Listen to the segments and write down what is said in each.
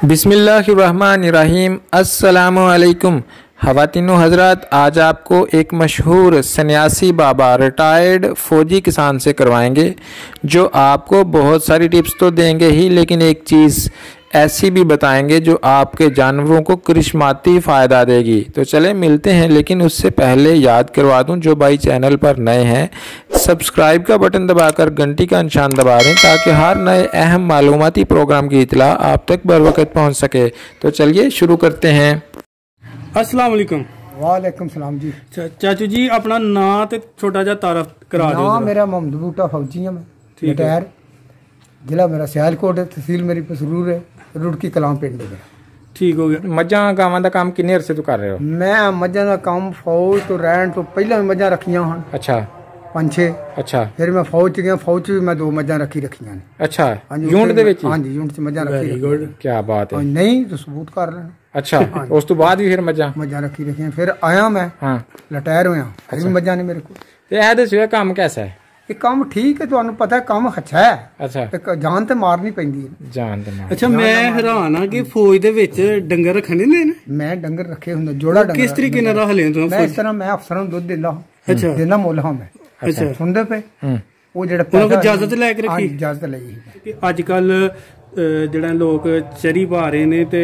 बिस्मिल्लाहिर्रहमानिर्रहीम। अस्सलामुअलैकुम ख़वातीनो हज़रात, आज आपको एक मशहूर सन्यासी बाबा रिटायर्ड फ़ौजी किसान से करवाएंगे जो आपको बहुत सारी टिप्स तो देंगे ही, लेकिन एक चीज़ ऐसी भी बताएंगे जो आपके जानवरों को करिश्माती फ़ायदा देगी। तो चले मिलते हैं, लेकिन उससे पहले याद करवा दूं, जो भाई चैनल पर नए हैं सब्सक्राइब का बटन दबाकर घंटी का निशान दबा दें ताकि हर नए अहम मालूमाती प्रोग्राम की इतला आप तक बर वक्त पहुँच सके। तो चलिए शुरू करते हैं। अस्सलाम वालेकुम। वालेकुम सलाम जी। चाचू जी अपना नाम ते छोटा जा तारफ करा दो। नाम मेरा मोहम्मद बूटा फौजी है, मैं रिटायर। जिला मेरा सियालकोट है, तहसील मेरी पसरूर है, रुड़की कलाम पिंड है। ठीक हो गया। मझां गावां दा काम किन्ने अरसे तो कर रहे हो? मैं मझां दा काम फौज तो रहन तो पहला भी मझां रखियां हन। अच्छा 5-6। अच्छा, फिर मैं फौज च गया, फौज च भी मैं 2 मझां रखियां ने। अच्छा ਹਾਂਜੀ, यूनिट दे विच? हाँ जी, यूनिट च मझां रखी। क्या बात है। नहीं तो सबूत कर लेना। अच्छा, उस तो बाद भी फिर मझां रखियां। फिर आया मैं, हाँ रिटायर होया, फिर भी मझां ने मेरे को। ते ए दस्सियो काम कैसा है? ये काम ठीक है, तुहानू पता है काम अच्छा है। अच्छा, ते जान ते मारनी पैंदी है। जान ते मार। अच्छा, मैं हैरान हां कि फौज दे विच डंगर रखने ने। मैं डंगर रखे हुंदे, जोड़ा डंगर। किस तरीके नाल रख लें तुम? मैं इस तरह मैं अफसरां नूं दुੱਧ दिंदा। अच्छा, देना मुੱਲ ਹਾਂ मैं। अच्छा, सुनदे पे ਉਹ ਜਿਹੜਾ ਉਹਨਾਂ ਕੋਲ ਇਜਾਜ਼ਤ ਲੈ ਕੇ ਰੱਖੀ? ਇਜਾਜ਼ਤ ਲਈ। ਅੱਜ ਕੱਲ ਜਿਹੜਾ ਲੋਕ ਚਰੀ ਪਾ ਰਹੇ ਨੇ ਤੇ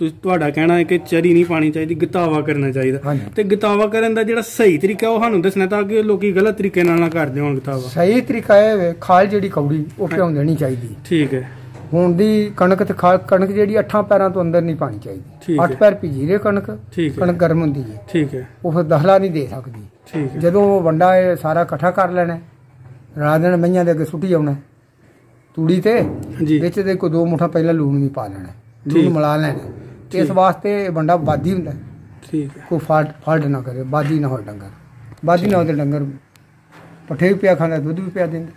ਤੁਹਾਡਾ ਕਹਿਣਾ ਹੈ ਕਿ ਚਰੀ ਨਹੀਂ ਪਾਣੀ ਚਾਹੀਦੀ, ਗਤਾਵਾ ਕਰਨਾ ਚਾਹੀਦਾ। ਤੇ ਗਤਾਵਾ ਕਰਨ ਦਾ ਜਿਹੜਾ ਸਹੀ ਤਰੀਕਾ ਉਹ ਸਾਨੂੰ ਦੱਸਣਾ ਤਾਂ ਕਿ ਲੋਕੀ ਗਲਤ ਤਰੀਕੇ ਨਾਲ ਨਾ ਕਰਦੇ ਹੋਣ ਗਤਾਵਾ। ਸਹੀ ਤਰੀਕਾ ਇਹ ਵੇ, ਖਾਲ ਜਿਹੜੀ ਕੌੜੀ ਉਹ ਭਿਉਂ ਦੇਣੀ ਚਾਹੀਦੀ। ਠੀਕ ਹੈ। ਹੁਣ ਦੀ ਕਣਕ ਤੇ ਕਣਕ ਜਿਹੜੀ 8 ਪੈਰਾਂ ਤੋਂ ਅੰਦਰ ਨਹੀਂ ਪਾਣੀ ਚਾਹੀਦੀ। 8 ਪੈਰ ਭਿੱਜੀ ਰੇ ਕਣਕ, ਕਣਕ ਗਰਮ ਹੁੰਦੀ ਹੈ। ਠੀਕ ਹੈ। ਉਹ ਫਿਰ ਦਖਲਾ ਨਹੀਂ ਦੇ ਸਕਦੀ। ਠੀਕ ਹੈ। ਜਦੋਂ ਵੰਡਾ ਇਹ ਸਾਰਾ ਇਕੱਠਾ ਕਰ ਲੈਣਾ, ਰਾਤ ਦਿਨ ਮਈਆਂ ਦੇ ਅੱਗੇ ਸੁੱਟੀ ਆਉਣਾ ਤੂੜੀ ਤੇ, ਵਿੱਚ ਦੇ ਕੋਈ 2 ਮੁੱਠਾ ਪਹਿਲਾਂ ਲੂਣ ਵੀ ਪਾ ਲੈਣਾ, ਲੂਣ ਮਿਲਾ ਲੈਣਾ। ਇਸ ਵਾਸਤੇ ਵੰਡਾ ਬਾਦੀ ਹੁੰਦਾ। ਠੀਕ ਹੈ। ਕੋਈ ਫਾਲਟ ਨਾ ਕਰੇ, ਬਾਦੀ ਨਾ ਹੋਏ ਡੰਗਰ, ਬਾਦੀ ਨਾ ਹੋਏ ਡੰਗਰ ਪੱਠੇ ਵੀ ਪਿਆ ਖਾਂਦਾ, ਦੁੱਧ ਵੀ ਪਿਆ ਦਿੰਦਾ।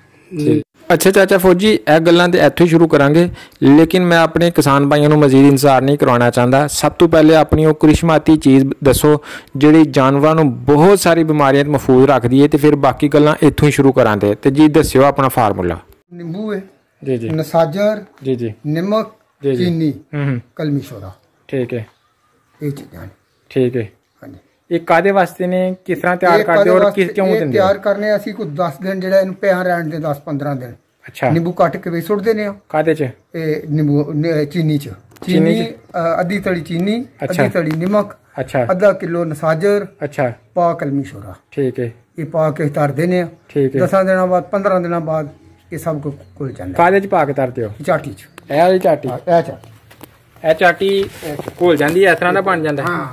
अच्छा चाचा फौजी, ਇਹ ਗੱਲਾਂ ਤੇ ਇੱਥੋਂ ਹੀ ਸ਼ੁਰੂ ਕਰਾਂਗੇ, ਲੇਕਿਨ ਮੈਂ ਆਪਣੇ ਕਿਸਾਨ ਭਾਈਆਂ ਨੂੰ ਮਜ਼ੀਦ ਇੰਤਜ਼ਾਰ ਨਹੀਂ ਕਰਵਾਉਣਾ ਚਾਹੁੰਦਾ। ਸਭ ਤੋਂ ਪਹਿਲੇ ਆਪਣੀ ਉਹ ਕਰਿਸ਼ਮਾਤੀ ਚੀਜ਼ ਦੱਸੋ ਜਿਹੜੀ ਜਾਨਵਰਾਂ ਨੂੰ ਬਹੁਤ ਸਾਰੀ ਬਿਮਾਰੀਆਂ ਤੋਂ ਮਹਿਫੂਜ਼ ਰੱਖਦੀ ਹੈ, ਤੇ ਫਿਰ ਬਾਕੀ ਗੱਲਾਂ ਇੱਥੋਂ ਹੀ ਸ਼ੁਰੂ ਕਰਾਂਗੇ। ਤੇ ਜੀ ਦੱਸਿਓ ਆਪਣਾ ਫਾਰਮੂਲਾ। ਨਿੰਬੂ ਹੈ ਜੀ ਜੀ, ਨਸਾਜਰ ਜੀ ਜੀ, ਨਮਕ, ਚੀਨੀ, ਕਲਮੀ ਸ਼ੋਰਾ। ਠੀਕ ਹੈ। ਇਹ ਚੀਜ਼ਾਂ ਠੀਕ ਹੈ। ਇਹ ਕਾਦੇ ਵਾਸਤੇ ਨੇ, ਕਿਸ ਤਰ੍ਹਾਂ ਤਿਆਰ ਕਰਦੇ ਹੋ ਔਰ ਕਿਸ ਕਿਉਂ ਦਿੰਦੇ ਹੋ? ਤਿਆਰ ਕਰਨੇ ਅਸੀਂ ਕੋਈ 10 ਦਿਨ ਜਿਹੜਾ ਇਹਨੂੰ ਪਿਆ ਰਹਿਣ ਦੇ, 10-15 ਦਿਨ। ਅੱਛਾ। ਨਿੰਬੂ ਕੱਟ ਕੇ ਵੀ ਸੁੱਟ ਦਿੰਦੇ ਆ। ਕਾਦੇ ਚ? ਇਹ ਨਿੰਬੂ ਚੀਨੀ ਚ। ਚੀਨੀ ਅੱਧੀ ਤਲੀ ਚੀਨੀ, ਅੱਧੀ ਤਲੀ ਨਮਕ, ਅੱਛਾ, ਅੱਧਾ ਕਿਲੋ ਨਸਾਜਰ, ਅੱਛਾ, ਪਾ ਕਲਮੀ ਸ਼ੋਰਾ। ਠੀਕ ਹੈ। ਇਹ ਪਾ ਕੇ ਧਰ ਦਿੰਦੇ ਆ। ਠੀਕ ਹੈ। 10 ਦਿਨਾਂ ਬਾਅਦ, 15 ਦਿਨਾਂ ਬਾਅਦ ਇਹ ਸਭ ਕੁਝ ਘੁਲ ਜਾਂਦਾ। ਕਾਦੇ ਚ ਪਾ ਕੇ ਧਰਦੇ ਹੋ? ਚਾਟੀ ਚ। ਇਹ ਵਾਲੀ ਚਾਟੀ? ਇਹ ਚਾਟੀ। ਇਹ ਚਾਟੀ ਘੁਲ ਜਾਂਦੀ ਹੈ, ਇਸ ਤਰ੍ਹਾਂ ਦਾ ਬਣ ਜਾਂਦਾ? ਹਾਂ।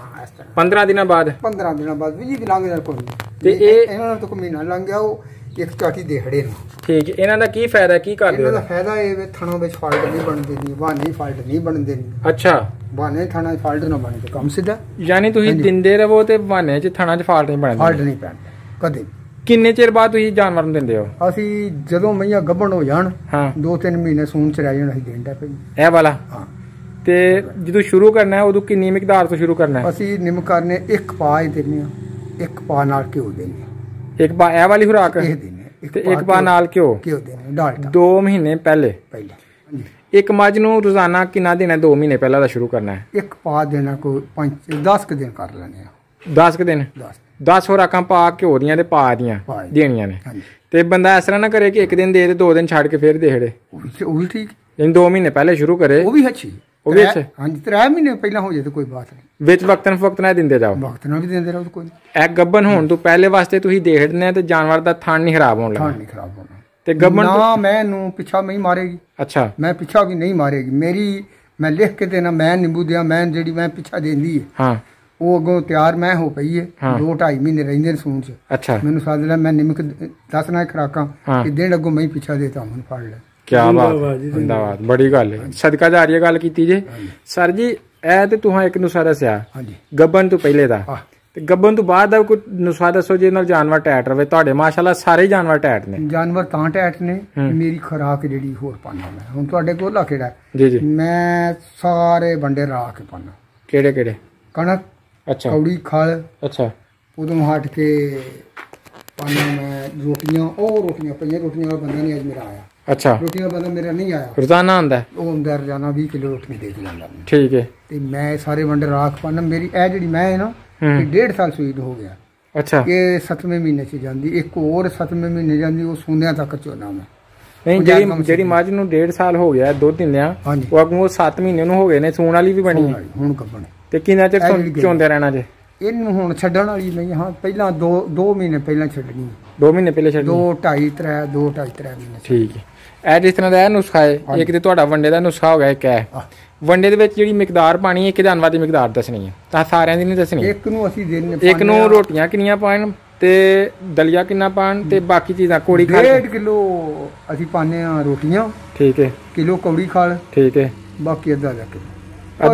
15 ਦਿਨਾਂ ਬਾਅਦ? 15 ਦਿਨਾਂ ਬਾਅਦ ਵੀ ਜੀ ਲੰਘ ਜਾਣਾ ਕੋਈ। ਤੇ ਇਹ ਇਹਨਾਂ ਨੂੰ ਤਾਂ ਕੋਈ ਮਹੀਨਾ ਲੰਘ ਗਿਆ, ਉਹ ਇੱਕ ਚਾਟੀ ਦੇ ਖੜੇ ਨੇ। ਠੀਕ ਹੈ। ਇਹਨਾਂ ਦਾ ਕੀ ਫਾਇਦਾ, ਕੀ ਕਰਦੇ ਹੋ? ਇਹਨਾਂ ਦਾ ਫਾਇਦਾ ਇਹ ਵੇ, ਥਣਾਂ ਵਿੱਚ ਫਾਲਟ ਨਹੀਂ ਬਣਦੇ, ਨਹੀਂ ਬਹਾਨੇ ਫਾਲਟ ਨਹੀਂ ਬਣਦੇ ਨੇ। ਅੱਛਾ, ਬਹਾਨੇ ਥਣਾਂ 'ਚ ਫਾਲਟ ਨਾ ਬਣੇ ਤੇ ਕੰਮ ਸਿੱਧਾ। ਯਾਨੀ ਤੁਸੀਂ ਦਿੰਦੇ ਰਹੋ ਤੇ ਬਹਾਨੇ 'ਚ ਥਣਾਂ 'ਚ ਫਾਲਟ ਨਹੀਂ ਬਣਦੇ? ਫਾਲਟ ਨਹੀਂ ਪੈਂਦਾ ਕਦੇ। ਕਿੰਨੇ ਚਿਰ ਬਾਅਦ ਤੁਸੀਂ ਜਾਨਵਰ ਨੂੰ ਦਿੰਦੇ ਹੋ? ਅਸੀਂ ਜਦੋਂ ਮਈਆਂ ਗੱਭਣ ਹੋ ਜਾਣ, 2-3 ਮਹੀਨੇ ਸੂਣ ਚ ਰਹਿ ਜਾਣ, ਅਸੀਂ ਦੇਣ ਦਾ ਪਈ। ਇਹ ਵਾਲਾ? ਹਾਂ। ਤੇ ਜਦੋਂ ਸ਼ੁਰੂ ਕਰਨਾ ਹੈ ਉਦੋਂ ਕਿੰਨੀ ਮਿਕਦਾਰ ਤੋਂ ਸ਼ੁਰੂ ਕਰਨਾ ਹੈ? ਅਸੀਂ ਨਿੰਮ ਕਰਨੇ 1 ਪਾ ਹੀ ਦਿੰਦੇ ਆ, 1 ਪਾ ਨਾਲ ਘਿਓ ਦਿੰਦੇ ਆ। 1 ਪਾ ਇਹ ਵਾਲੀ ਖੁਰਾਕ ਇਹ ਦਿੰਦੇ, ਤੇ 1 ਪਾ ਨਾਲ ਘਿਓ ਦਿੰਦੇ ਡਾਲਡਾ। 2 ਮਹੀਨੇ ਪਹਿਲੇ? ਇੱਕ ਮੱਝ ਨੂੰ ਰੋਜ਼ਾਨਾ ਕਿੰਨਾ ਦੇਣਾ? 2 ਮਹੀਨੇ ਪਹਿਲਾਂ ਦਾ ਸ਼ੁਰੂ ਕਰਨਾ ਹੈ। 1 ਪਾ ਦੇਣਾ ਕੋਈ 5-10 ਦਿਨ ਕਰ ਲੈਣੇ ਆ। 10 ਦਿਨ? 10 ਖੁਰਾਕਾਂ ਪਾ ਘਿਓ ਦੀਆਂ ਤੇ ਪਾ ਦੀਆਂ ਦੇਣੀਆਂ ਨੇ। ਤੇ ਬੰਦਾ ਇਸ ਤਰ੍ਹਾਂ ਨਾ ਕਰੇ ਕਿ 1 ਦਿਨ ਦੇ ਤੇ 2 ਦਿਨ ਛੱਡ ਕੇ ਫਿਰ ਦੇੜੇ। ਉਹ ਵੀ ਠੀਕ। 2 ਮਹੀਨੇ ਪਹਿਲੇ ਸ਼ੁਰੂ ਕਰੇ, ਉਹ ਵੀ ਅੱਛੀ। ਉਹ ਵੀ ਅੱਛਾ। ਹਾਂਜੀ, 3 ਮਹੀਨੇ ਪਹਿਲਾਂ ਹੋ ਜਾਏ ਤਾਂ ਕੋਈ ਬਾਤ ਨਹੀਂ। ਵਿੱਚ ਵਕਤਨ ਫਕਤਨਾ ਦਿੰਦੇ ਜਾਓ? ਵਕਤਨਾ ਵੀ ਦਿੰਦੇ ਰਹੋ ਕੋਈ। ਇਹ ਗੱਭਣ ਹੋਣ ਤੋਂ ਪਹਿਲੇ ਵਾਸਤੇ ਤੁਸੀਂ ਦੇਖਦੇ ਤੇ ਜਾਨਵਰ ਦਾ ਥਣ ਨਹੀਂ ਖਰਾਬ ਹੋਣ ਲੱਗਾ? ਥਣ ਨਹੀਂ ਖਰਾਬ ਹੋਣਾ। ਤੇ ਗੱਭਣ ਨਾ ਮੈਂ ਇਹਨੂੰ ਪਿੱਛਾ ਨਹੀਂ ਮਾਰੇਗੀ? ਅੱਛਾ, ਮੈਂ ਪਿੱਛਾ ਵੀ ਨਹੀਂ ਮਾਰੇਗੀ ਮੇਰੀ। ਮੈਂ ਲਿਖ ਕੇ ਦੇਣਾ, ਮੈਂ ਨਿੰਬੂ ਦਿਆਂ, ਮੈਂ ਜਿਹੜੀ ਮੈਂ ਪਿੱਛਾ ਦਿੰਦੀ ਹੈ, ਹਾਂ, ਉਹ ਅੱਗੋਂ ਤਿਆਰ ਮੈਂ ਹੋ ਪਈ ਹੈ। 2-2.5 ਮਹੀਨੇ ਰਹਿੰਦੇ ਨੇ ਸੂਣ ਚ। ਅੱਛਾ। ਮੈਨੂੰ ਸੱਦ ਲੈ, ਮੈਂ ਨਿੰਮਕ ਦੱਸਣਾ ਖੁਰਾਕਾਂ ਕਿ ਦਿਨ ਅੱਗੋਂ ਮੈਂ ਪਿੱਛਾ ਦੇਤਾ, ਮੈਨੂੰ ਫੜ ਲੈ। क्या बात, जिंदाबाद, बड़ी गल है। सदका जारी गल की जे सर जी। ए ते तुहां एक नुस्खा दस्सिया गब्बन तो पहले दा, ते गब्बन तो बाद दा कोई नुस्खा दसो जे नाल जानवर टैट रवे। तुहाडे माशाअल्लाह सारे जानवर टैट ने। जानवर तां टैट ने मेरी खुराक जेहड़ी होर पाना मैं। हुण तुहाडे कोला केड़ा? जी जी, मैं सारे बंडे रा के पाना। केड़े केड़े? कणक, अच्छा, कौड़ी, खल, अच्छा, उदों हट के पाना मैं रोटियां। ओ रोटियां पईयां, रोटियां वाला बंदा नहीं अज मेरा आया। ਅੱਛਾ ਰੋਟੀਆਂ ਬੰਦਾ ਮੇਰਾ ਨਹੀਂ ਆਇਆ ਰੋਜ਼ਾਨਾ ਆਉਂਦਾ ਉਹ ਆਉਂਦਾ ਰੋਜ਼ਾਨਾ 20 ਕਿਲੋ ਰੋਟੀਆਂ ਦੇ ਕੇ ਜਾਂਦਾ ਠੀਕ ਹੈ ਤੇ ਮੈਂ ਸਾਰੇ ਵੰਡੇ ਰਾਖ ਪਾਣਾ ਮੇਰੀ ਇਹ ਜਿਹੜੀ ਮੈਂ ਹੈ ਨਾ ਇਹ 1.5 ਸਾਲ ਸੂਈ ਹੋ ਗਿਆ ਅੱਛਾ ਇਹ 7ਵੇਂ ਮਹੀਨੇ ਚ ਜਾਂਦੀ ਇੱਕ ਹੋਰ 7ਵੇਂ ਮਹੀਨੇ ਜਾਂਦੀ ਉਹ ਸੁੰਦਿਆਂ ਤੱਕ ਚੋਣਾ ਮੈਂ ਨਹੀਂ ਜਿਹੜੀ ਮੱਝ ਨੂੰ 1.5 ਸਾਲ ਹੋ ਗਿਆ ਦੁੱਧ ਦਿੰਦਿਆਂ ਉਹ ਅੱਗੋਂ 7 ਮਹੀਨੇ ਨੂੰ ਹੋ ਗਏ ਨੇ ਸੂਣ ਵਾਲੀ ਵੀ ਬਣੀ ਹੁਣ ਕੱਪਣ ਤੇ ਕਿੰਨਾ ਚਿਰ ਚੋਂਦੇ ਰਹਿਣਾ ਜੇ ਇਹਨੂੰ ਹੁਣ ਛੱਡਣ ਵਾਲੀ ਨਹੀਂ ਹਾਂ ਪਹਿਲਾਂ 2 ਮਹੀਨੇ ਪਹਿਲਾਂ ਛੱਡਣੀ 2 ਮਹੀਨੇ ਪਹਿਲੇ ਛੱਡਣੀ 2.5-3 ਮਹੀਨੇ ਠੀਕ ਹੈ ਇਹ ਜਿਸ ਤਰ੍ਹਾਂ ਦਾ ਇਹ ਨੁਸਖਾ ਹੈ ਇੱਕ ਤੇ ਤੁਹਾਡਾ ਵੰਡੇ ਦਾ ਨੁਸਖਾ ਹੋ ਗਿਆ ਇੱਕ ਹੈ ਵੰਡੇ ਦੇ ਵਿੱਚ ਜਿਹੜੀ ਮਿਕਦਾਰ ਪਾਣੀ ਹੈ ਇੱਕ ਜਾਨਵਰ ਦੀ ਮਿਕਦਾਰ ਦੱਸਣੀ ਹੈ ਤਾਂ ਸਾਰਿਆਂ ਦੀ ਨਹੀਂ ਦੱਸਣੀ ਇੱਕ ਨੂੰ ਅਸੀਂ ਦੇਣੇ ਇੱਕ ਨੂੰ ਰੋਟੀਆਂ ਕਿੰਨੀਆਂ ਪਾਣ ਤੇ ਦਲੀਆ ਕਿੰਨਾ ਪਾਣ ਤੇ ਬਾਕੀ ਚੀਜ਼ਾਂ ਕੋੜੀ ਖਾਲ 1.5 ਕਿਲੋ ਅਸੀਂ ਪਾਣੇ ਆ ਰੋਟੀਆਂ ਠੀਕ ਹੈ ਕਿਲੋ ਕੌੜੀ ਖਾਲ ਠੀਕ ਹੈ ਬਾਕੀ ਅੱਧਾ ਕਿਲੋ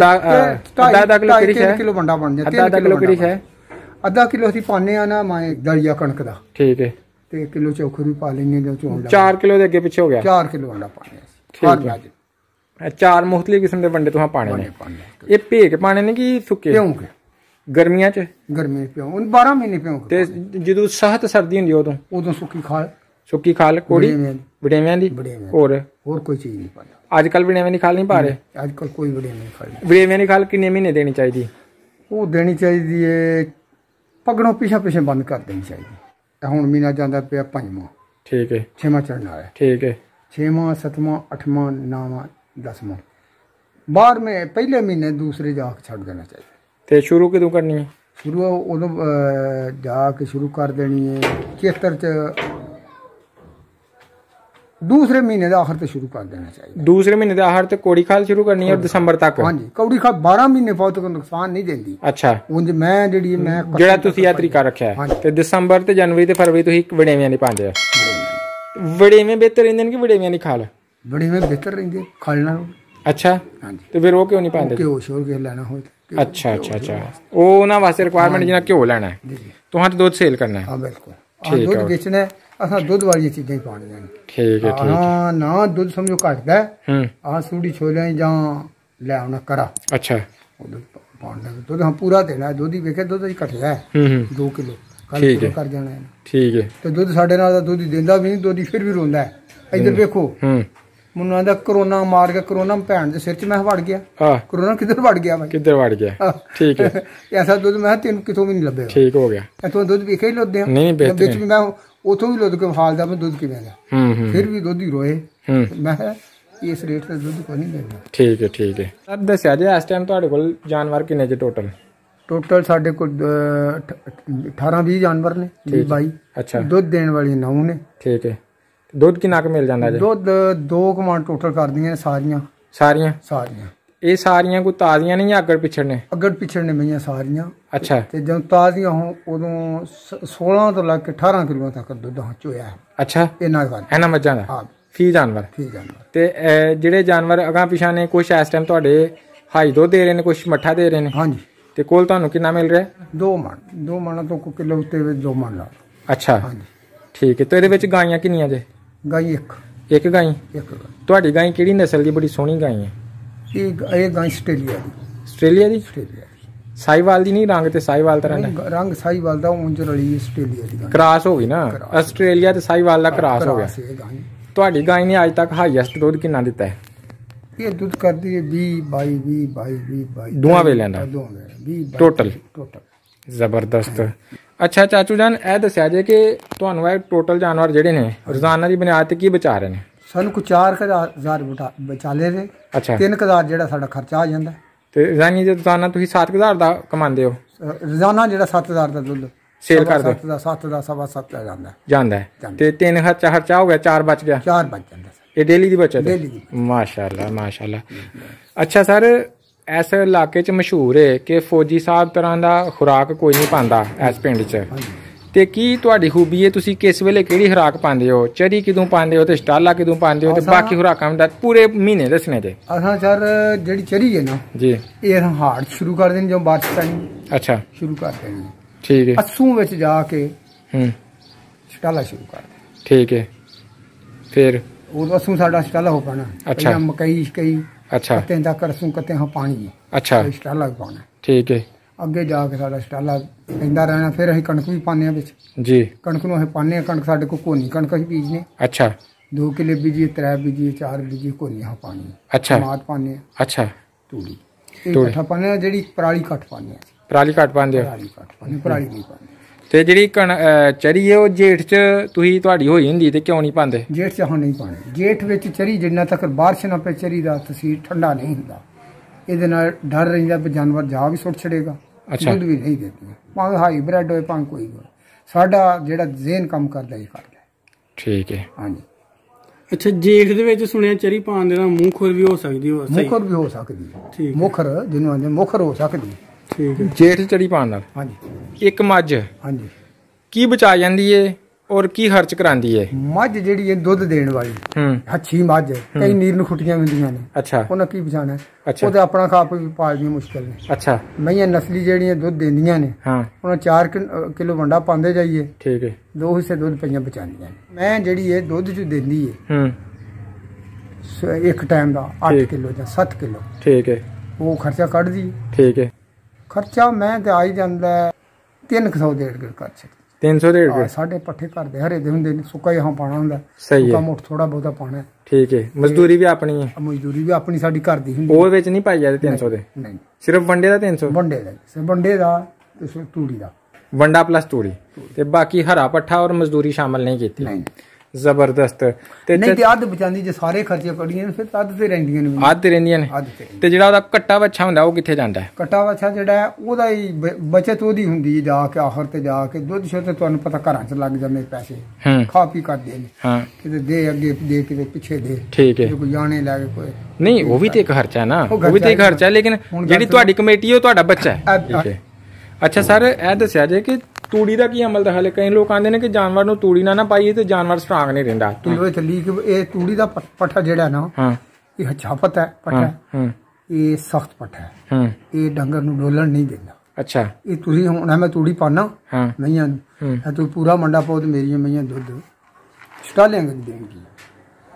ਅੱਧਾ ਕਿਲੋ ਕਿਹੜੀ ਹੈ ਕਿਲੋ ਵੰਡਾ ਬਣ ਜਾਂਦਾ ਅੱਧਾ ਕਿਲੋ ਕਿਹੜੀ ਹੈ ਅੱਧਾ ਕਿਲੋ ਅਸੀਂ ਪਾਣੇ ਆ ਨਾ ਮੈਂ ਦਲੀਆ ਕਣਕ ਦਾ ਠੀਕ ਹੈ ਤੇ ਕਿਲੋ ਚੋਖਰ ਵੀ ਪਾ ਲੈਣੇ ਜੋ ਚੋਣ 4 ਕਿਲੋ ਦੇ ਅੱਗੇ ਪਿੱਛੇ ਹੋ ਗਿਆ 4 ਕਿਲੋ ਵੰਡਾ ਪਾਣੇ ਆ ਚਾਰ ਮੁਖਤਲਿਫ ਕਿਸਮ ਦੇ ਵੰਡੇ ਤੁਹਾਂ ਪਾਣੇ ਨੇ ਇਹ ਭੇਕ ਪਾਣੇ ਨੇ ਕਿ ਸੁੱਕੇ ਪਿਉਂਗੇ ਗਰਮੀਆਂ ਚ ਪਿਉਂ 12 ਮਹੀਨੇ ਪਿਉਂ ਤੇ ਜਦੋਂ ਸਖਤ ਸਰਦੀ ਹੁੰਦੀ ਉਦੋਂ ਸੁੱਕੀ ਖਾਲ ਕੋੜੀ ਵੜੇਵਿਆਂ ਦੀ ਹੋਰ ਕੋਈ ਚੀਜ਼ ਨਹੀਂ ਪਾਉਂਦਾ ਅੱਜ ਕੱਲ ਵੜੇਵਿਆਂ ਦੀ ਖਾਲ ਨਹੀਂ ਪਾ ਰਹੇ ਅੱਜ ਕੱਲ ਕੋਈ ਵੜੇਵਿਆਂ ਨਹੀਂ ਖਾਲ ਵੜੇਵਿਆਂ ਦੀ ਖਾਲ ਕਿੰਨੇ ਮਹੀਨੇ ਦੇਣੀ ਚਾਹੀਦੀ ਉਹ ਦੇਣੀ ਚਾਹੀਦੀ ਹੈ ਪਗੜੋਂ ਪਿਛੇ ਬੰਦ ਕਰ ਦੇਣੀ ਚਾਹੀਦੀ ਹੁਣ ਮਹੀਨਾ ਜਾਂਦਾ ਪਿਆ 5ਵਾਂ ਠੀਕ ਹੈ 6ਵਾਂ ਚੜ੍ਹਨ ਆਇਆ ਠੀਕ ਹੈ 6ਵਾਂ 7ਵਾਂ 8ਵਾਂ 9ਵਾਂ 10ਵਾਂ 12ਵੇਂ ਪਹਿਲੇ ਮਹੀਨੇ ਦੂਸਰੇ ਜਾ ਕੇ ਛੱਡ ਦੇਣਾ ਚਾਹੀਦਾ ਤੇ ਸ਼ੁਰੂ ਕਦੋਂ ਕਰਨੀ ਹੈ ਸ਼ੁਰੂ ਉਦੋਂ ਜਾ ਕੇ ਸ਼ੁਰੂ ਕਰ ਦੇਣੀ ਹੈ 76 ਚ ਦੂਸਰੇ ਮਹੀਨੇ ਦੇ ਆਖਰ ਤੇ ਸ਼ੁਰੂ ਕਰ ਦੇਣਾ ਚਾਹੀਦਾ ਦੂਸਰੇ ਮਹੀਨੇ ਦੇ ਆਖਰ ਤੇ ਕੋੜੀ ਖਾਲ ਸ਼ੁਰੂ ਕਰਨੀ ਹੈ ਔਰ ਦਸੰਬਰ ਤੱਕ ਹਾਂਜੀ ਕੌੜੀ ਖਾਲ 12 ਮਹੀਨੇ ਬਹੁਤ ਕੋਈ ਨੁਕਸਾਨ ਨਹੀਂ ਦਿੰਦੀ ਅੱਛਾ ਉਂਝ ਮੈਂ ਜਿਹੜਾ ਤੁਸੀਂ ਇਹ ਤਰੀਕਾ ਰੱਖਿਆ ਤੇ ਦਸੰਬਰ ਤੇ ਜਨਵਰੀ ਤੇ ਫਰਵਰੀ ਤੁਸੀਂ ਵੜੇਵਿਆਂ ਦੀ ਪਾਉਂਦੇ ਆ ਵੜੇਵੇਂ ਬਿਹਤਰ ਰਹਿੰਦੇ ਨੇ ਕਿ ਵੜੇਵਿਆਂ ਦੀ ਖਾਲ ਵੜੇਵੇਂ ਬਿਹਤਰ ਰਹਿੰਦੇ ਖਾਲ ਨਾਲੋਂ ਅੱਛਾ ਹਾਂਜੀ ਤੇ ਫਿਰ ਉਹ ਕਿਉਂ ਨਹੀਂ ਪਾਉਂਦੇ ਘਿਓ ਸ਼ੋਰ ਕੇ ਲੈਣਾ ਹੋਏ ਅੱਛਾ ਉਹ ਉਹਨਾਂ ਵਾਸਤੇ ਰਿਕੁਆਇਰਮੈਂਟ ਜਿਹਨਾਂ ਘਿਓ ਲੈਣਾ ਹੈ ਤੁਹਾਂ ਤੇ ਦੁੱਧ ਸੇਲ ਕਰਨਾ ਹੈ ਹਾਂ ਬਿਲਕੁਲ ਦੁੱਧ ਵੇਚਣਾ ਅਸਾਂ ਦੁੱਧ ਵਾਲੀਆਂ ਚੀਜ਼ਾਂ ਹੀ ਪਾਉਣੀਆਂ ਨੇ ਠੀਕ ਹੈ ਹਾਂ ਨਾ ਦੁੱਧ ਸਮਝੋ ਘਟਦਾ ਆਹ ਸੂੜੀ ਛੋਲਿਆਂ ਜਾਂ ਲੈ ਆਉਣਾ ਕਰਾ ਅੱਛਾ ਪਾਉਣਾ ਦੁੱਧ ਹਾਂ ਪੂਰਾ ਦੇਣਾ ਦੁੱਧ ਹੀ ਵੇਖੇ ਦੁੱਧ ਹੀ ਘਟਿਆ 2 ਕਿਲੋ ਠੀਕ ਹੈ ਕਰ ਜਾਣਾ ਠੀਕ ਹੈ ਤੇ ਦੁੱਧ ਸਾਡੇ ਨਾਲ ਦਾ ਦੁੱਧ ਹੀ ਦਿੰਦਾ ਵੀ ਨਹੀਂ ਦੁੱਧ ਹੀ ਫਿਰ ਵੀ ਰੋਂਦਾ ਇੱਧਰ ਵੇਖੋ ਮੈਨੂੰ ਆਂਦਾ ਕਰੋਨਾ ਮਾਰ ਗਿਆ ਕਰੋਨਾ ਭੈਣ ਦੇ ਸਿਰ 'ਚ ਮੈਂ ਵੜ ਗਿਆ ਕਰੋਨਾ ਕਿੱਧਰ ਵੜ ਗਿਆ ਮੈਂ ਕਿੱਧਰ ਵੜ ਗਿਆ ਠੀਕ ਹੈ ਐਸਾ ਦੁੱਧ ਮੈਂ ਤੈਨੂੰ ਕਿਥੋਂ ਵੀ ਨਹੀਂ ਲੱਭਿਆ ਠੀਕ ਹੋ ਗਿਆ ਇੱਥੋਂ ਦੁੱਧ ਵੇਖੇ ਹੀ ਲੱਦੇ ਆ ਨਹੀਂ ਵਿੱਚ ਵੀ ਮੈਂ ਉਥੋਂ ਵੀ ਲੁੱਦ ਕੇ ਹਾਲਦਾ ਮੈਂ ਦੁੱਧ ਕਿਵੇਂ ਗਿਆ ਫਿਰ ਵੀ ਦੁੱਧ ਹੀ ਰੋਏ ਮੈਂ ਇਸ ਰੇਟ ਤੇ ਦੁੱਧ ਕੋਈ ਨਹੀਂ ਦੇਣਾ ਠੀਕ ਹੈ ਸਰ ਦੱਸਿਆ ਜੇ ਇਸ ਟਾਈਮ ਤੁਹਾਡੇ ਕੋਲ ਜਾਨਵਰ ਕਿੰਨੇ ਜੇ ਟੋਟਲ ਸਾਡੇ ਕੋਲ 18-20 ਜਾਨਵਰ ਨੇ 22 ਅੱਛਾ ਦੁੱਧ ਦੇਣ ਵਾਲੀ 9 ਨੇ ਠੀਕ ਹੈ ਦੁੱਧ ਕਿੰਨਾ ਕੁ ਮਿਲ ਜਾਂਦਾ ਜੀ ਦੁੱਧ 2 ਕਮਾਂਡ ਟੋਟਲ ਕਰਦੀਆਂ ਸਾਰੀਆਂ ਇਹ ਸਾਰੀਆਂ ਕੋਈ ਤਾਜ਼ੀਆਂ ਨਹੀਂ ਜਾਂ ਅੱਗੜ ਪਿਛੜ ਨੇ ਮਈਆਂ ਸਾਰੀਆਂ ਅੱਛਾ ਤੇ ਜਦੋਂ ਤਾਜ਼ੀਆਂ ਹੋ ਉਦੋਂ 16 ਤੋਂ ਲੈ ਕੇ 18 ਕਿਲੋ ਤੱਕ ਦੁੱਧ ਚੋਇਆ ਅੱਛਾ ਇਹਨਾਂ ਮੱਝਾਂ ਦਾ ਹਾਂ ਫੀ ਜਾਨਵਰ ਤੇ ਜਿਹੜੇ ਜਾਨਵਰ ਅਗਾਂ ਪਿਛਾਂ ਨੇ ਕੁਛ ਇਸ ਟਾਈਮ ਤੁਹਾਡੇ ਹਾਈ ਦੁੱਧ ਦੇ ਰਹੇ ਨੇ ਕੁਛ ਮੱਠਾ ਦੇ ਰਹੇ ਨੇ ਹਾਂਜੀ ਤੇ ਕੋਲ ਤੁਹਾਨੂੰ ਕਿੰਨਾ ਮਿਲ ਰਿਹਾ 2 ਮਣ ਤੋਂ ਕੋਈ ਕਿਲੋ ਉੱਤੇ 2 ਮਣ ਲਾ ਅੱਛਾ ਹਾਂਜੀ ਠੀਕ ਹੈ ਤੇ ਇਹਦੇ ਵਿੱਚ ਗਾਈਆਂ ਕਿੰਨੀਆਂ ਜੇ ਗਾਈ ਇੱਕ ਗਾਈ ਤੁਹਾਡੀ ਗਾਈ ਕਿਹੜੀ ਨਸਲ ਦੀ ਬੜੀ ਸੋਹਣੀ ਗਾਈ ਹੈ ਇਹ ਗਾਈ ਆਸਟ੍ਰੇਲੀਆ ਦੀ ਸਾਈਵਾਲ ਦੀ ਨਹੀਂ ਰੰਗ ਤੇ ਸਾਈਵਾਲ ਤਰ੍ਹਾਂ ਰੰਗ ਸਾਈਵਾਲ ਦਾ ਉਂਝ ਰਲੀ ਆਸਟ੍ਰੇਲੀਆ ਦੀ ਕ੍ਰਾਸ ਹੋ ਗਈ ਨਾ ਆਸਟ੍ਰੇਲੀਆ ਤੇ ਸਾਈਵਾਲ ਦਾ ਕ੍ਰਾਸ ਹੋ ਗਿਆ ਤੁਹਾਡੀ ਗਾਈ ਨੇ ਅੱਜ ਤੱਕ ਹਾਈਐਸਟ ਦੁੱਧ ਕਿੰਨਾ ਦਿੱਤਾ ਹੈ ਇਹ ਦੁੱਧ ਕਰਦੀ ਹੈ 20 ਦੋਵਾਂ ਵੇਲਿਆਂ ਦਾ ਟੋਟਲ ਜ਼ਬਰਦਸਤ ਅੱਛਾ ਚਾਚੂ ਜਾਨ ਇਹ ਦੱਸਿਆ ਜੇ ਕਿ ਤੁਹਾਨੂੰ ਇਹ ਟੋਟਲ ਜਾਨਵਰ ਜਿਹੜੇ ਨੇ ਰੋਜ਼ਾਨਾ ਦੀ ਬੁਨਿਆਦ ਤੇ ਕੀ ਬਚਾ ਰਹੇ ਨੇ ਸਾਨੂੰ ਕੋਈ 4000 ਬਚਾ ਲੈ ਰਹੇ ਅੱਛਾ 3000 ਜਿਹੜਾ ਸਾਡਾ ਖਰਚਾ ਆ ਜਾਂਦਾ ਤੇ ਰੋਜ਼ਾਨਾ ਤੁਸੀਂ 7000 ਦਾ ਕਮਾਉਂਦੇ ਹੋ ਰੋਜ਼ਾਨਾ ਜਿਹੜਾ 7000 ਦਾ ਦੁੱਧ ਸੇਲ ਕਰਦੇ 7 ਦਾ 7.5 ਜਾਂਦਾ ਤੇ 3 ਖਰਚਾ ਹੋ ਗਿਆ 4 ਬਚ ਗਿਆ 4 ਬਚ ਜਾਂਦਾ ਇਹ ਡੇਲੀ ਦੀ ਬਚਤ ਹੈ ਮਾਸ਼ਾਅੱਲਾ ਅੱਛਾ ਸਰ ਇਸ ਇਲਾਕੇ 'ਚ ਮਸ਼ਹੂਰ ਹੈ ਕਿ ਫੌਜੀ ਸਾਹਿਬ ਤਰ੍ਹਾਂ ਦਾ ਖੁਰਾਕ ਕੋਈ ਨਹੀਂ ਪਾਉਂਦਾ ਇਸ ਪਿੰਡ 'ਚ ਤੇ ਕੀ ਤੁਹਾਡੀ ਖੂਬੀ ਹੈ ਤੁਸੀਂ ਕਿਸ ਵੇਲੇ ਕਿਹੜੀ ਖੁਰਾਕ ਪਾਉਂਦੇ ਹੋ ਚਰੀ ਕਿਦੋਂ ਪਾਉਂਦੇ ਹੋ ਤੇ ਸਟਾਲਾ ਕਿਦੋਂ ਪਾਉਂਦੇ ਹੋ ਤੇ ਬਾਕੀ ਖੁਰਾਕਾਂ ਦਾ ਪੂਰੇ ਮਹੀਨੇ ਦੱਸਣੇ ਤੇ ਅਸਾਂ ਸਰ ਜਿਹੜੀ ਚਰੀ ਹੈ ਨਾ ਜੀ ਇਹ ਹਾਰਡ ਸ਼ੁਰੂ ਕਰ ਦੇਣੀ ਜਦੋਂ ਬਾਰਿਸ਼ ਪੈਣੀ ਅੱਛਾ ਸ਼ੁਰੂ ਕਰ ਦੇਣੀ ਠੀਕ ਹੈ ਅਸੂ ਵਿੱਚ ਜਾ ਕੇ ਸਟਾਲਾ ਸ਼ੁਰੂ ਕਰ ਦੇ ਠੀਕ ਹੈ ਫਿਰ ਉਹ ਅਸੂ ਸਾਡਾ ਸਟਾਲਾ ਹੋ ਪਾਣਾ ਅੱਛਾ ਮਕਈ ਅੱਛਾ ਕੱਤੇ ਦਾ ਕਰਸੂ ਕੱਤੇ ਹਾਂ ਪਾਣੀ ਅੱਛਾ ਸਟਾਲਾ ਵੀ ਪਾਉਣਾ ਠੀਕ ਹੈ ਅੱਗੇ ਜਾ ਕੇ ਸਾਡਾ ਸਟਾਲਾ ਪੈਂਦਾ ਰਹਿਣਾ ਫਿਰ ਅਸੀਂ ਕਣਕ ਵੀ ਪਾਉਂਦੇ ਹਾਂ ਵਿੱਚ ਜੀ ਕਣਕ ਨੂੰ ਅਸੀਂ ਪਾਉਂਦੇ ਹਾਂ ਕਣਕ ਸਾਡੇ ਕੋਲ ਕੋਨੀ ਕਣਕ ਅਸੀਂ ਬੀਜਨੇ ਅੱਛਾ 2 किले बीजिए 3 बीजिए 4 बीजिए कोनियां पानी अच्छा मात पाने अच्छा तूड़ी इकट्ठा पाने ਜਿਹੜੀ ਪਰਾਲੀ ਘੱਟ ਪਾਉਂਦੇ ਆ ਪਰਾਲੀ ਘੱਟ ਪਾਉਂਦੇ ਹੋ ਪਰਾਲੀ ਘੱਟ ਪਾਉਂਦੇ ਪਰਾਲੀ ਨਹੀਂ ਪਾਉਂਦੇ ਤੇ ਜਿਹੜੀ ਚਰੀ ਹੈ ਉਹ ਜੇਠ 'ਚ ਤੁਸੀਂ ਤੁਹਾਡੀ ਹੋਈ ਹੁੰਦੀ ਤੇ ਕਿਉਂ ਨਹੀਂ ਪਾਉਂਦੇ ਜੇਠ 'ਚ ਹੁਣ ਨਹੀਂ ਪਾਉਂਦੇ ਜੇਠ ਵਿੱਚ ਚਰੀ ਜਿੰਨਾ ਤੱਕ ਬਾਰਿਸ਼ ਨਾ ਪਏ ਚਰੀ ਦਾ ਤਸੀਰ ਠੰਡਾ ਨਹੀਂ ਹੁੰਦਾ ਇਹਦੇ ਨਾਲ ਡਰ ਰਹਿੰਦਾ ਵੀ ਜਾਨਵਰ ਜਾ ਵੀ ਸੁੱਟ ਛੜੇਗਾ ਦੁੱਧ ਵੀ ਨਹੀਂ ਦਿੰਦੀ ਭਾਵੇਂ ਹਾਈਬ੍ਰਿਡ ਹੋਏ ਭਾਵੇਂ ਕੋਈ ਹੋਏ ਸਾਡਾ ਜਿਹੜਾ ਜ਼ੇਨ ਕੰਮ ਕਰਦਾ ਇਹ ਕਰਦਾ ਠੀਕ ਹੈ ਹਾਂਜੀ ਅੱਛਾ ਜੇਠ ਦੇ ਵਿੱਚ ਸੁਣਿਆ ਚਰੀ ਪਾਉਣ ਦੇ ਨਾਲ ਮੂੰਹ ਖੁਰ ਵੀ ਹੋ ਸਕਦੀ ਹੋ ਮੁਖਰ ਵੀ ਹੋ ਸਕਦੀ ਠੀਕ ਮੁਖਰ ਜਿਹਨੂੰ ਆਂਦੇ ਮੁਖਰ ਹੋ ਸਕਦੀ ਠੀਕ ਹੈ ਜੇਠ ਚੜੀ ਪਾਉਣ ਨਾਲ ਹਾਂਜੀ ਇੱਕ ਮੱਝ ਹਾਂਜੀ ਕੀ ਬਚਾ ਜਾਂਦੀ ਏ ਔਰ ਕੀ ਖਰਚ ਕਰਾਂਦੀ ਏ ਮੱਝ ਜਿਹੜੀ ਹੈ ਦੁੱਧ ਦੇਣ ਵਾਲੀ ਅੱਛੀ ਮੱਝ ਕਈ ਨੀਰ ਨੂੰ ਖੁੱਟੀਆਂ ਹੁੰਦੀਆਂ ਨੇ ਅੱਛਾ ਉਹਨਾਂ ਕੀ ਬਚਾਣਾ ਉਹਦੇ ਆਪਣਾ ਖਾਪ ਵੀ ਪਾਲਣੀ ਮੁਸ਼ਕਲ ਨੇ ਅੱਛਾ ਮਈਆਂ ਨਸਲੀ ਜਿਹੜੀਆਂ ਦੁੱਧ ਦਿੰਦੀਆਂ ਨੇ ਹਾਂ ਉਹਨਾਂ 4 ਕਿਲੋ ਵੰਡਾ ਪਾਉਂਦੇ ਜਾਈਏ ਠੀਕ ਹੈ 2 ਹਿੱਸੇ ਦੁੱਧ ਪਈਆਂ ਬਚਾਉਂਦੀਆਂ ਨੇ ਮੈਂ ਜਿਹੜੀ ਇਹ ਦੁੱਧ ਚ ਦਿੰਦੀ ਏ ਇੱਕ ਟਾਈਮ ਦਾ 8 ਕਿਲੋ ਜਾਂ 7 ਕਿਲੋ ਠੀਕ ਹੈ ਉਹ ਖਰਚਾ ਕੱਢਦੀ ਠੀਕ ਹੈ ਖਰਚਾ ਮੈਂ ਤੇ ਆ ਹੀ ਜਾਂਦਾ 300 150 ਖਰਚ 300 150 ਸਾਡੇ ਪੱਠੇ ਘਰ ਦੇ ਹਰੇ ਦੇ ਹੁੰਦੇ ਨੇ ਸੁੱਕਾ ਹੀ ਹਾਂ ਪਾਣਾ ਹੁੰਦਾ ਸਹੀ ਹੈ ਮੁੱਠ ਥੋੜਾ ਬਹੁਤਾ ਪਾਣਾ ਠੀਕ ਹੈ ਮਜ਼ਦੂਰੀ ਵੀ ਆਪਣੀ ਹੈ ਮਜ਼ਦੂਰੀ ਵੀ ਆਪਣੀ ਸਾਡੀ ਘਰ ਦੀ ਹੁੰਦੀ ਉਹ ਵਿੱਚ ਨਹੀਂ ਪਾਈ ਜਾਂਦੇ 300 ਦੇ ਨਹੀਂ ਸਿਰਫ ਵੰਡੇ ਦਾ 300 ਵੰਡੇ ਦਾ ਤੇ ਤੂੜੀ ਦਾ ਵੰਡਾ ਪਲੱਸ ਤੂੜੀ ਤੇ ਬਾਕੀ ਹਰਾ ਪੱਠਾ ਔਰ ਮਜ਼ਦੂਰੀ ਸ਼ਾਮਲ ਨਹੀਂ ਕੀਤੀ ਨਹੀਂ ਜ਼ਬਰਦਸਤ ਤੇ ਨਹੀਂ ਤੇ ਅੱਧ ਬਚਾਉਂਦੀ ਜੇ ਸਾਰੇ ਖਰਚੇ ਕੱਢੀਆਂ ਫਿਰ ਅੱਧ ਤੇ ਰਹਿੰਦੀਆਂ ਨੇ ਅੱਧ ਤੇ ਰਹਿੰਦੀਆਂ ਨੇ ਤੇ ਜਿਹੜਾ ਉਹਦਾ ਕੱਟਾ ਵੱਛਾ ਹੁੰਦਾ ਉਹ ਕਿੱਥੇ ਜਾਂਦਾ ਕੱਟਾ ਵੱਛਾ ਜਿਹੜਾ ਹੈ ਉਹਦਾ ਹੀ ਬਚਤ ਉਹਦੀ ਹੁੰਦੀ ਜਾ ਕੇ ਆਖਰ ਤੇ ਜਾ ਕੇ ਦੁੱਧ ਸ਼ੋ ਤੇ ਤੁਹਾਨੂੰ ਪਤਾ ਘਰਾਂ 'ਚ ਲੱਗ ਜਾਂਦੇ ਪੈਸੇ ਖਾ ਪੀ ਕਰਦੇ ਨੇ ਹਾਂ ਕਿਤੇ ਦੇ ਅੱਗੇ ਦੇ ਕਿਤੇ ਪਿੱਛੇ ਦੇ ਠੀਕ ਹੈ ਕੋਈ ਜਾਣੇ ਲੈ ਕੇ ਕੋਈ ਨਹੀਂ ਉਹ ਵੀ ਤੇ ਇੱਕ ਖਰਚਾ ਹੈ ਨਾ ਉਹ ਵੀ ਤੇ ਇੱਕ ਖਰਚਾ ਹੈ ਲੇਕਿਨ ਜਿਹੜੀ ਤੁਹਾਡੀ ਕਮੇਟੀ ਉਹ ਤੁਹਾਡਾ ਬੱਚਾ ਹੈ ਠੀਕ ਹੈ ਅੱਛਾ ਸਰ ਇਹ ਦੱਸਿਆ ਜੇ ਕਿ ਤੂੜੀ ਦਾ ਕੀ ਅਮਲ ਦਾ ਹਾਲੇ ਕਈ ਲੋਕ ਆਂਦੇ ਨੇ ਕਿ ਜਾਨਵਰ ਨੂੰ ਤੂੜੀ ਨਾ ਪਾਈਏ ਤੇ ਜਾਨਵਰ ਸਟਰੋਂਗ ਨਹੀਂ ਰਹਿੰਦਾ ਇਹ ਤੂੜੀ ਦਾ ਪੱਠਾ ਜਿਹੜਾ ਨਾ ਇਹ ਹੱਛਾ ਪੱਠਾ ਹੈ ਪੱਠਾ ਇਹ ਸਖਤ ਪੱਠਾ ਹੈ ਇਹ ਡੰਗਰ ਨੂੰ ਡੋਲਣ ਨਹੀਂ ਦਿੰਦਾ ਅੱਛਾ ਇਹ ਤੁਸੀਂ ਹੁਣ ਮੈਂ ਤੂੜੀ ਪਾਣਾ ਮਈਆਂ ਤੂੰ ਪੂਰਾ ਮੰਡਾ ਪਾਓ ਤੇ ਮੇਰੀਆਂ ਮਈਆਂ ਦੁੱਧ ਸਟਾਲਿਆਂ ਦੇ ਦੇਣਗੀ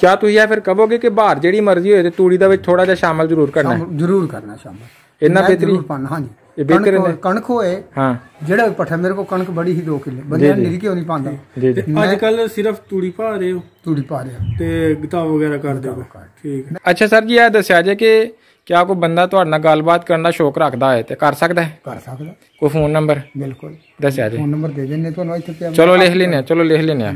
ਕਿਆ ਤੁਸੀਂ ਇਹ ਫਿਰ ਕਹੋਗੇ ਕਿ ਬਾਹਰ ਜਿਹੜੀ ਮਰਜ਼ੀ ਹੋਏ ਤੇ ਤੂੜੀ ਦਾ ਵਿੱਚ ਥੋੜਾ ਜਿਹਾ ਸ਼ਾਮਲ ਜ਼ਰੂਰ ਕਰਨਾ ਸ਼ਾਮਲ ਇੰਨਾ ਬਿਹਤਰੀਨ ਪਾਣਾ ਹਾਂਜੀ ਇਹ ਬਿਹਤਰ ਹੈ ਕਣਕ ਹੋਏ ਜਿਹੜਾ ਪੱਠਾ ਮੇਰੇ ਕੋਲ ਕਣਕ ਬੜੀ ਹੀ 2 ਕਿੱਲੇ ਬੰਦੇ ਨਿਰੀ ਕਿਉਂ ਨਹੀਂ ਪਾਉਂਦਾ ਅੱਜ ਕੱਲ ਸਿਰਫ ਤੂੜੀ ਪਾ ਰਹੇ ਹੋ ਤੂੜੀ ਪਾ ਰਿਹਾ ਤੇ ਗਤਾਵ ਵਗੈਰਾ ਕਰਦੇ ਹੋ ਠੀਕ ਹੈ ਅੱਛਾ ਸਰ ਜੀ ਇਹ ਦੱਸਿਆ ਜੇ ਕਿ ਕਿਆ ਕੋਈ ਬੰਦਾ ਤੁਹਾਡੇ ਨਾਲ ਗੱਲਬਾਤ ਕਰਨ ਦਾ ਸ਼ੌਕ ਰੱਖਦਾ ਹੈ ਤੇ ਕਰ ਸਕਦਾ ਹੈ ਕੋਈ ਫੋਨ ਨੰਬਰ ਬਿਲਕੁਲ ਦੱਸਿਆ ਜੀ ਫੋਨ ਨੰਬਰ ਦੇ ਦਿੰਨੇ ਤੁਹਾਨੂੰ ਇੱਥੇ ਚਲੋ ਲਿਖ ਲੈਨੇ